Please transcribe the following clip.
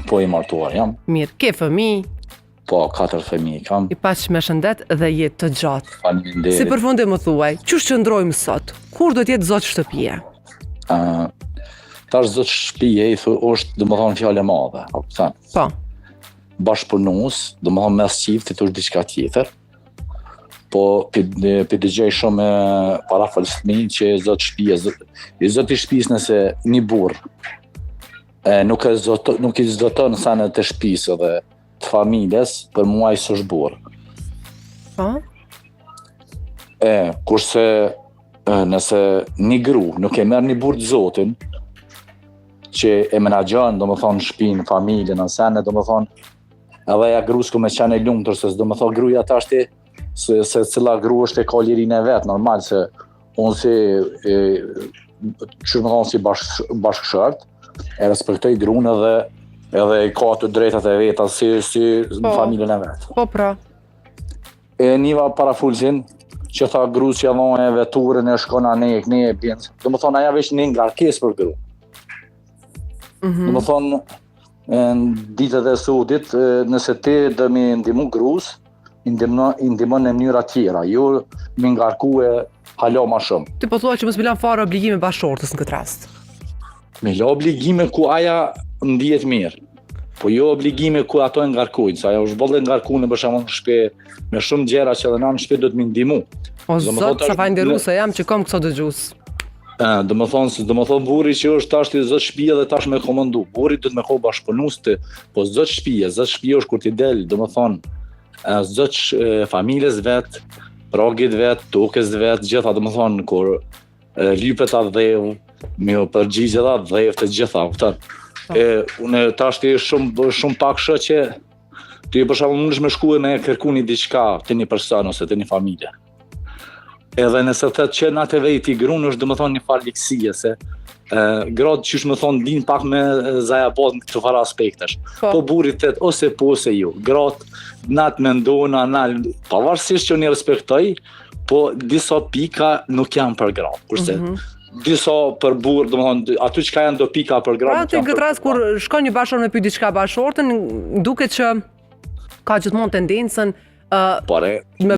Po, i martuar jam. Mirë, ke fëmijë? Po, 4 fëmijë kam. I paç me shëndet dhe jetë të gjatë. Faleminderit. Si përfundim më thuaj, çu qëndrojmë sot? Kur do t'jetë zot shtëpia? Tash zot shtëpia është domethënë fjalë e madhe. Po. Bashkëpunues, domethënë mes çiftit është diçka tjetër. Po dëgjoj shumë para fëmijë që zot shtëpia, zoti i shtëpisë nëse një burr nuk i zoton sanet të shtëpisë dhe të familjes, për mua ai s'është burr. Po? Kurse nëse një gru nuk e merr një burr të zotin që e menaxhon domethënë shtëpinë, familjen, sanet, domethënë edhe ja grus ku me qenë e lumtur, se domethënë gruaja tash se cila gru është e ka lirinë e vet, normal se unë si bashkëshort e respektoj gruan edhe ka të drejtat e veta si në familjen e vet. Po pra. Niva parafulsin që tha gruas që avon e veturën e shkon anek, ne e bjen. Domethënë aja veç një ngarkesë për gruan. Domethënë në ditët e sodit, nëse ti do me ndihmu gruas, i ndihmon në mënyra tjera, jo me ngarkue hala ma shumë. Ti po thua që mos mi lan fare obligime bashkëshortës në këtë rast. Me la obligime ku aja ndihet mirë, po jo obligime ku ato e ngarkujnë, se ajo është bollë ngarkuar për shembull në shtëpi me shumë gjëra që edhe na në shtëpi do të më ndihmu. O zot, sa falënderuese jam që kam këto dëgjues. Domethënë burri që është tash i zot shtëpia dhe tash me komandu. Burri do të më kohë bashkëpunues të, po zot shtëpia është kur ti del, domethënë zot familjes vet, rrogit vet, tokës vet, gjitha domethënë kur lypet atë dheu, me u përgjigje atë dheu të gjitha, kupton? Unë tash ti shumë pak shoh që ti për shembull mundesh me shkuar me kërkuni diçka te një person ose te një familje. Edhe nëse thotë që natë vetë i gruan është domethënë një farë lehtësie se gratë qysh më thonë din pak me zaja bot në këtë farë aspektesh. Po burri thet ose po ose jo. Gratë natë mendojnë anal, pavarësisht që unë i respektoj, po disa pika nuk janë për gratë. Kurse disa për burr, domethënë aty që janë do pika për gratë. Pra, në këtë rast kur shkon një bashkëshort me pyet diçka bashkëshortën, duket që ka gjithmonë tendencën